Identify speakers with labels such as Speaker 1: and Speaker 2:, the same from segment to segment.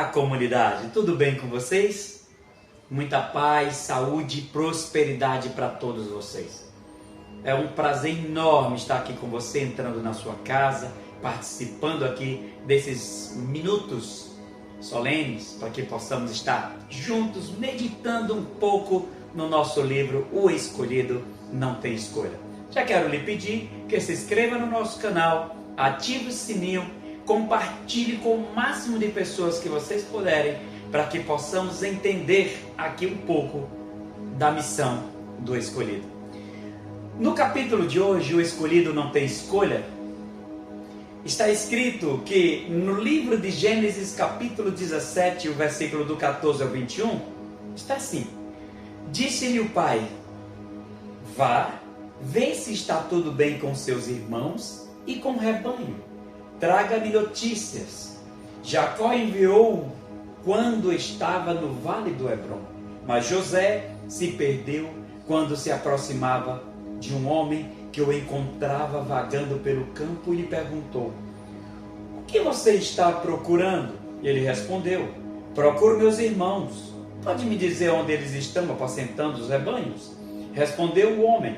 Speaker 1: Olá, comunidade, tudo bem com vocês? Muita paz, saúde e prosperidade para todos vocês. É um prazer enorme estar aqui com você, entrando na sua casa, participando aqui desses minutos solenes, para que possamos estar juntos, meditando um pouco no nosso livro O Escolhido Não Tem Escolha. Já quero lhe pedir que se inscreva no nosso canal, ative o sininho, compartilhe com o máximo de pessoas que vocês puderem, para que possamos entender aqui um pouco da missão do escolhido. No capítulo de hoje, O Escolhido Não Tem Escolha, está escrito que no livro de Gênesis, capítulo 17, o versículo do 14 ao 21, está assim: Disse-lhe o pai: Vá, vê se está tudo bem com seus irmãos e com o rebanho. Traga-me notícias. Jacó enviou quando estava no vale do Hebrom, mas José se perdeu quando se aproximava de um homem que o encontrava vagando pelo campo e lhe perguntou: O que você está procurando? Ele respondeu: Procuro meus irmãos. Pode me dizer onde eles estão apacentando os rebanhos? Respondeu o homem: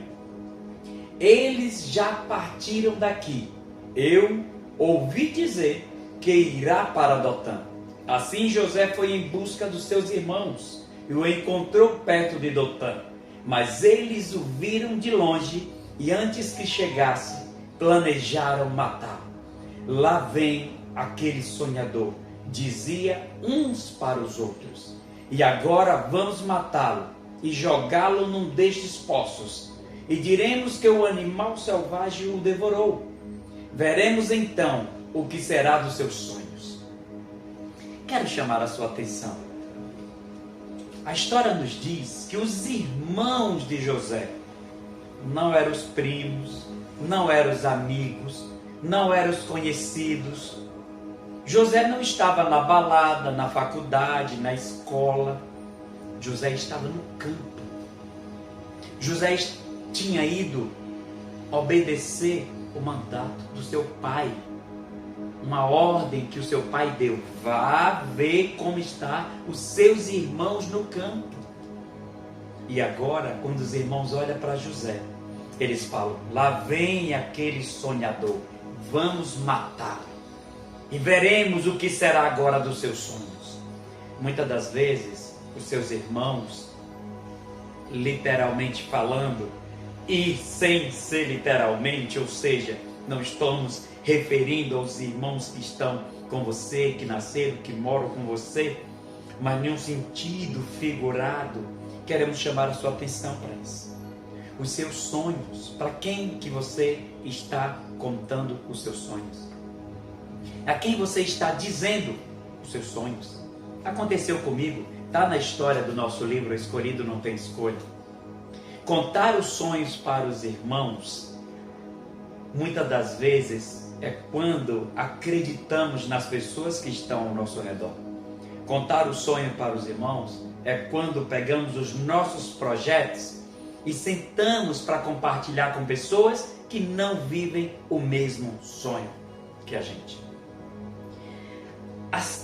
Speaker 1: Eles já partiram daqui. Eu ouvi dizer que irá para Dotã. Assim José foi em busca dos seus irmãos e o encontrou perto de Dotã. Mas eles o viram de longe e antes que chegasse, planejaram matá-lo. Lá vem aquele sonhador, dizia uns para os outros. E agora vamos matá-lo e jogá-lo num destes poços. E diremos que o animal selvagem o devorou. Veremos então o que será dos seus sonhos. Quero chamar a sua atenção. A história nos diz que os irmãos de José não eram os primos, não eram os amigos, não eram os conhecidos. José não estava na balada, na faculdade, na escola. José estava no campo. José tinha ido obedecer o mandato do seu pai, uma ordem que o seu pai deu: vá ver como estão os seus irmãos no campo. E agora, quando os irmãos olham para José, eles falam: lá vem aquele sonhador, vamos matá-lo e veremos o que será agora dos seus sonhos. Muitas das vezes, os seus irmãos, literalmente falando, e sem ser literalmente, ou seja, não estamos referindo aos irmãos que estão com você, que nasceram, que moram com você, mas em um sentido figurado, queremos chamar a sua atenção para isso. Os seus sonhos, para quem que você está contando os seus sonhos? A quem você está dizendo os seus sonhos? Aconteceu comigo, está na história do nosso livro O Escolhido Não Tem Escolha. Contar os sonhos para os irmãos, muitas das vezes, é quando acreditamos nas pessoas que estão ao nosso redor. Contar o sonho para os irmãos é quando pegamos os nossos projetos e sentamos para compartilhar com pessoas que não vivem o mesmo sonho que a gente.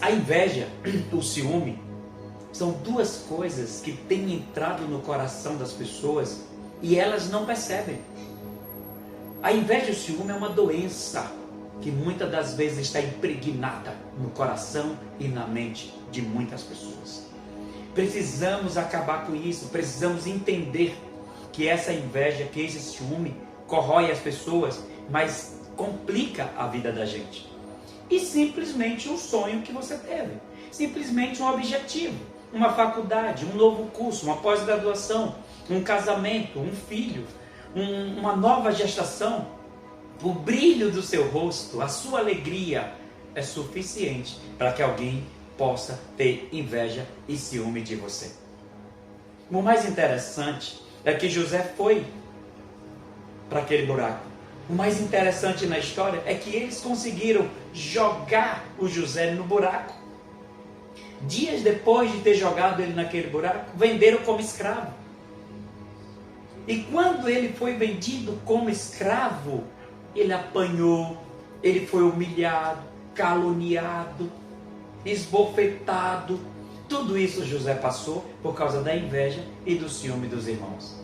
Speaker 1: A inveja, o ciúme, são duas coisas que têm entrado no coração das pessoas e elas não percebem. A inveja e o ciúme é uma doença que muitas das vezes está impregnada no coração e na mente de muitas pessoas. Precisamos acabar com isso, precisamos entender que essa inveja, que esse ciúme corrói as pessoas, mas complica a vida da gente. E simplesmente um sonho que você teve, simplesmente um objetivo, uma faculdade, um novo curso, uma pós-graduação, um casamento, um filho, uma nova gestação. O brilho do seu rosto, a sua alegria é suficiente para que alguém possa ter inveja e ciúme de você. O mais interessante é que José foi para aquele buraco. O mais interessante na história é que eles conseguiram jogar o José no buraco. Dias depois de ter jogado ele naquele buraco, venderam como escravo. E quando ele foi vendido como escravo, ele apanhou, ele foi humilhado, caluniado. esbofetado. Tudo isso José passou por causa da inveja e do ciúme dos irmãos.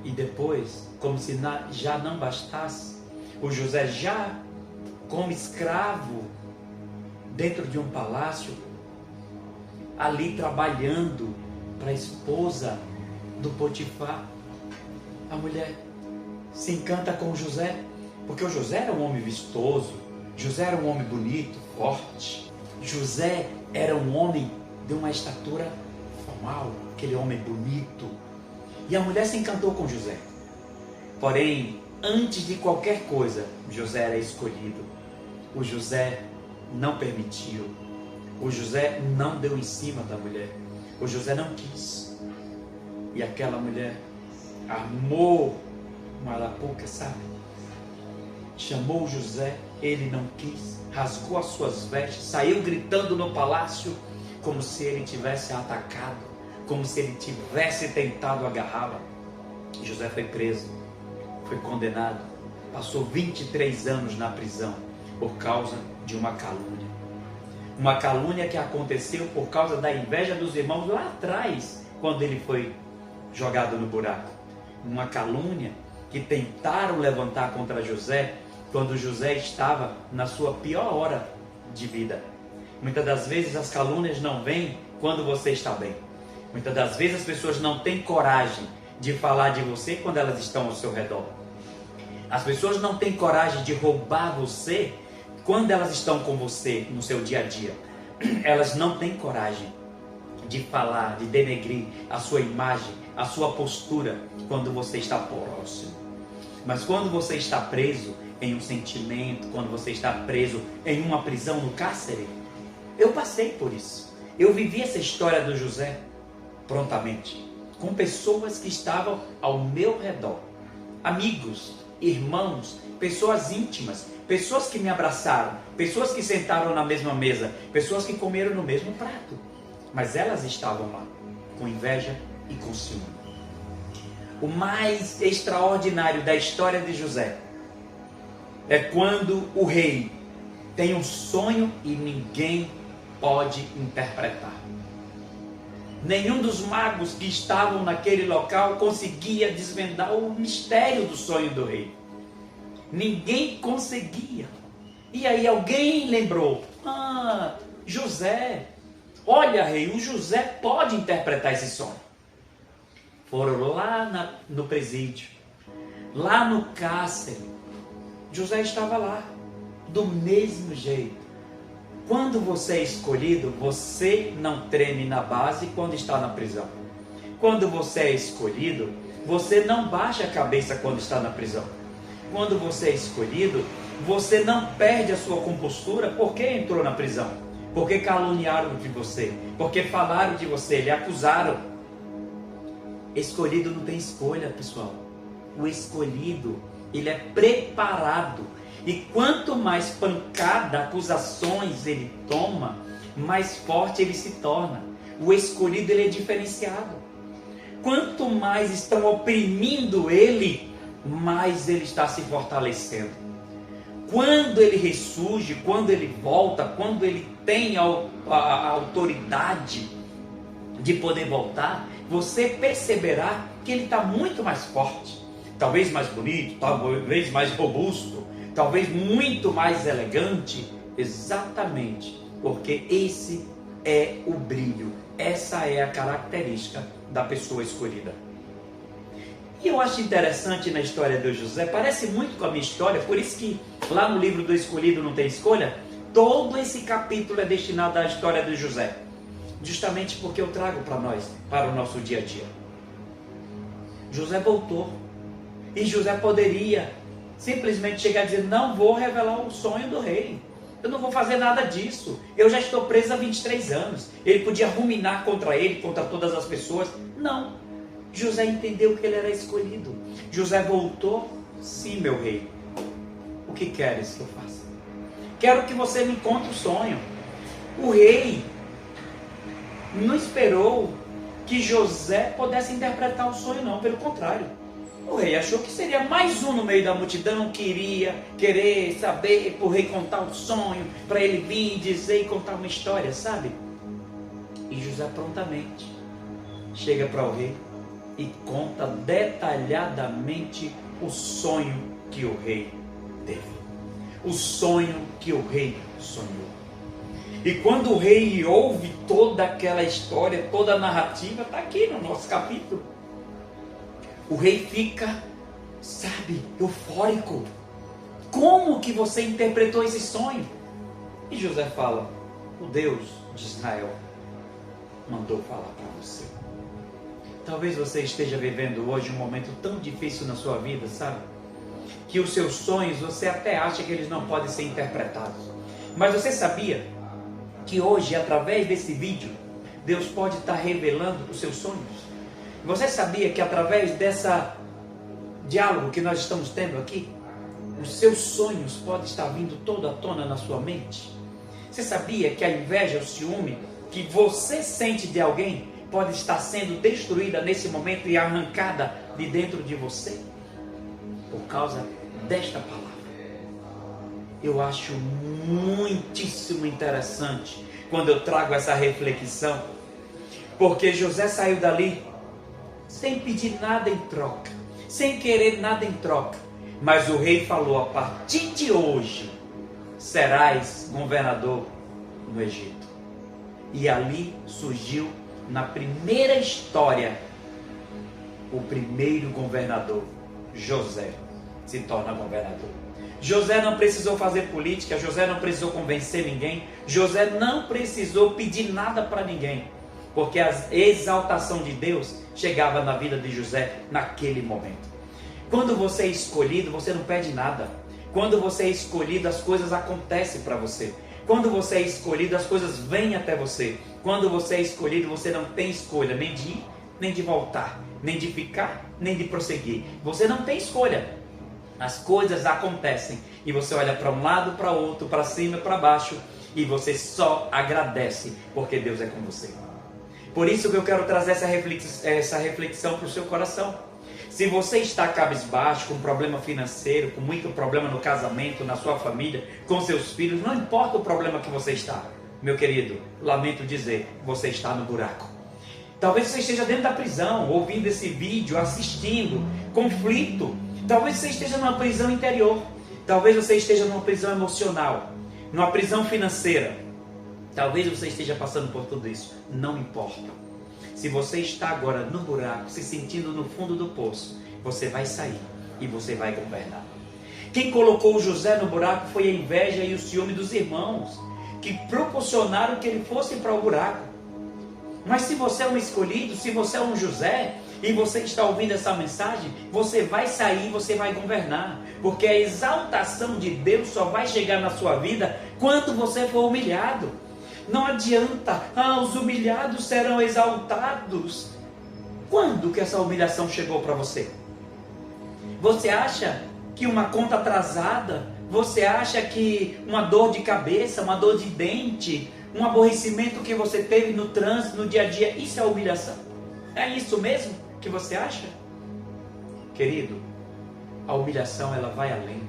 Speaker 1: E depois, como se já não bastasse, o José já como escravo dentro de um palácio, ali trabalhando para a esposa do Potifar. A mulher se encanta com José, porque o José era um homem vistoso, José era um homem bonito, forte. José era um homem de uma estatura formal, aquele homem bonito. E a mulher se encantou com José. Porém, antes de qualquer coisa, José era escolhido. O José não permitiu. O José não deu em cima da mulher. O José não quis. E aquela mulher armou uma arapuca, sabe? Chamou José, ele não quis, rasgou as suas vestes, saiu gritando no palácio, como se ele tivesse atacado, como se ele tivesse tentado agarrá-la. José foi preso, foi condenado, passou 23 anos na prisão, por causa de uma calúnia. Uma calúnia que aconteceu por causa da inveja dos irmãos lá atrás, quando ele foi jogado no buraco. Uma calúnia que tentaram levantar contra José, quando José estava na sua pior hora de vida. Muitas das vezes as calúnias não vêm quando você está bem. Muitas das vezes as pessoas não têm coragem de falar de você quando elas estão ao seu redor. As pessoas não têm coragem de roubar você quando elas estão com você no seu dia a dia. Elas não têm coragem de falar, de denegrir a sua imagem, a sua postura quando você está próximo. Mas quando você está preso em um sentimento, quando você está preso em uma prisão, no cárcere, eu passei por isso. Eu vivi essa história do José prontamente, com pessoas que estavam ao meu redor, amigos, irmãos, pessoas íntimas, pessoas que me abraçaram, pessoas que sentaram na mesma mesa, pessoas que comeram no mesmo prato, mas elas estavam lá com inveja e com ciúme. O mais extraordinário da história de José é quando o rei tem um sonho e ninguém pode interpretar. Nenhum dos magos que estavam naquele local conseguia desvendar o mistério do sonho do rei. Ninguém conseguia. E aí alguém lembrou: José, olha, rei, o José pode interpretar esse sonho. Foram lá no presídio, lá no cárcere. José estava lá, do mesmo jeito. Quando você é escolhido, você não treme na base quando está na prisão. Quando você é escolhido, você não baixa a cabeça quando está na prisão. Quando você é escolhido, você não perde a sua compostura porque entrou na prisão. Porque caluniaram de você, porque falaram de você, lhe acusaram. Escolhido não tem escolha, pessoal. O escolhido, ele é preparado. E quanto mais pancada, acusações ele toma, mais forte ele se torna. O escolhido, ele é diferenciado. Quanto mais estão oprimindo ele, mais ele está se fortalecendo. Quando ele ressurge, quando ele volta, quando ele tem a autoridade de poder voltar, você perceberá que ele está muito mais forte. Talvez mais bonito, talvez mais robusto, talvez muito mais elegante, exatamente, porque esse é o brilho, essa é a característica da pessoa escolhida. E eu acho interessante na história de José, parece muito com a minha história, por isso que lá no livro do Escolhido Não Tem Escolha, todo esse capítulo é destinado à história de José, justamente porque eu trago para nós, para o nosso dia a dia. José voltou, e José poderia simplesmente chegar a dizer: não vou revelar o sonho do rei, eu não vou fazer nada disso, eu já estou preso há 23 anos. Ele podia ruminar contra ele, contra todas as pessoas. Não, José entendeu que ele era escolhido. José voltou: sim, meu rei, o que queres que eu faça? Quero que você me conte o sonho. O rei não esperou que José pudesse interpretar o sonho, não, pelo contrário. O rei achou que seria mais um no meio da multidão que iria querer saber para o rei contar um sonho, para ele vir dizer e contar uma história, sabe? E José prontamente chega para o rei e conta detalhadamente o sonho que o rei teve. O sonho que o rei sonhou. E quando o rei ouve toda aquela história, toda a narrativa, está aqui no nosso capítulo. O rei fica, sabe, eufórico. Como que você interpretou esse sonho? E José fala, o Deus de Israel mandou falar para você. Talvez você esteja vivendo hoje um momento tão difícil na sua vida, sabe? Que os seus sonhos, você até acha que eles não podem ser interpretados. Mas você sabia que hoje, através desse vídeo, Deus pode estar revelando os seus sonhos? Você sabia que através dessa diálogo que nós estamos tendo aqui, os seus sonhos podem estar vindo todo à tona na sua mente? Você sabia que a inveja, o ciúme que você sente de alguém pode estar sendo destruída nesse momento e arrancada de dentro de você? Por causa desta palavra. Eu acho muitíssimo interessante quando eu trago essa reflexão, porque José saiu dali sem pedir nada em troca, sem querer nada em troca, mas o rei falou, a partir de hoje serás governador no Egito. E ali surgiu, na primeira história, o primeiro governador. José se torna governador. José não precisou fazer política, José não precisou convencer ninguém, José não precisou pedir nada para ninguém, porque a exaltação de Deus chegava na vida de José naquele momento. Quando você é escolhido, você não pede nada. Quando você é escolhido, as coisas acontecem para você. Quando você é escolhido, as coisas vêm até você. Quando você é escolhido, você não tem escolha nem de ir, nem de voltar, nem de ficar, nem de prosseguir. Você não tem escolha. As coisas acontecem e você olha para um lado, para outro, para cima e para baixo e você só agradece porque Deus é com você. Por isso que eu quero trazer essa reflexão para o seu coração. Se você está cabisbaixo, com problema financeiro, com muito problema no casamento, na sua família, com seus filhos, não importa o problema que você está, meu querido, lamento dizer, você está no buraco. Talvez você esteja dentro da prisão, ouvindo esse vídeo, assistindo, conflito. Talvez você esteja numa prisão interior. Talvez você esteja numa prisão emocional, numa prisão financeira. Talvez você esteja passando por tudo isso. Não importa. Se você está agora no buraco, se sentindo no fundo do poço, você vai sair e você vai governar. Quem colocou José no buraco foi a inveja e o ciúme dos irmãos, que proporcionaram que ele fosse para o buraco. Mas se você é um escolhido, se você é um José, e você está ouvindo essa mensagem, você vai sair, você vai governar. Porque a exaltação de Deus só vai chegar na sua vida quando você for humilhado. Não adianta, os humilhados serão exaltados. Quando que essa humilhação chegou para você? Você acha que uma conta atrasada, você acha que uma dor de cabeça, uma dor de dente, um aborrecimento que você teve no trânsito, no dia a dia, isso é humilhação? É isso mesmo que você acha? Querido, a humilhação ela vai além.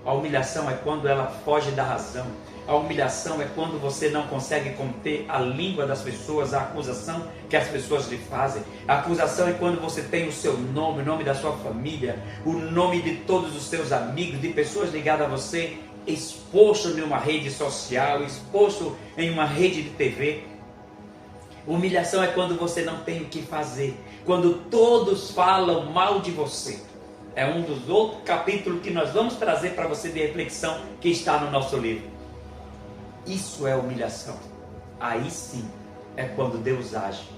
Speaker 1: A humilhação é quando ela foge da razão. A humilhação é quando você não consegue conter a língua das pessoas, a acusação que as pessoas lhe fazem. A acusação é quando você tem o seu nome, o nome da sua família, o nome de todos os seus amigos, de pessoas ligadas a você, exposto em uma rede social, exposto em uma rede de TV. Humilhação é quando você não tem o que fazer, quando todos falam mal de você. É um dos outros capítulos que nós vamos trazer para você de reflexão que está no nosso livro. Isso é humilhação. Aí sim é quando Deus age,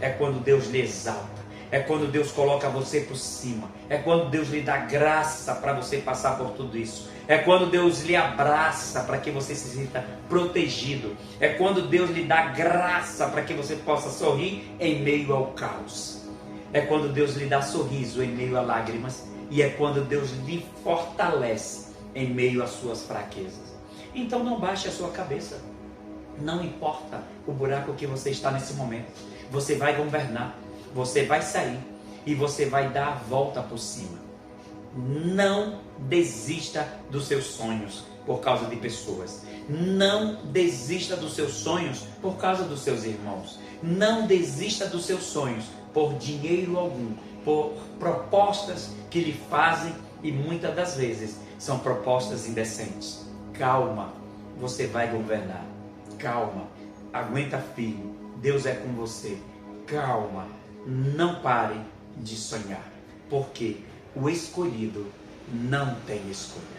Speaker 1: é quando Deus lhe exalta, é quando Deus coloca você por cima, é quando Deus lhe dá graça para você passar por tudo isso, é quando Deus lhe abraça para que você se sinta protegido, é quando Deus lhe dá graça para que você possa sorrir em meio ao caos, é quando Deus lhe dá sorriso em meio a lágrimas e é quando Deus lhe fortalece em meio às suas fraquezas. Então não baixe a sua cabeça, não importa o buraco que você está nesse momento, você vai governar, você vai sair e você vai dar a volta por cima. Não desista dos seus sonhos por causa de pessoas. Não desista dos seus sonhos por causa dos seus irmãos. Não desista dos seus sonhos por dinheiro algum, por propostas que lhe fazem e muitas das vezes são propostas indecentes. Calma, você vai governar. Calma, aguenta firme. Deus é com você. Calma, não pare de sonhar, porque o escolhido não tem escolha.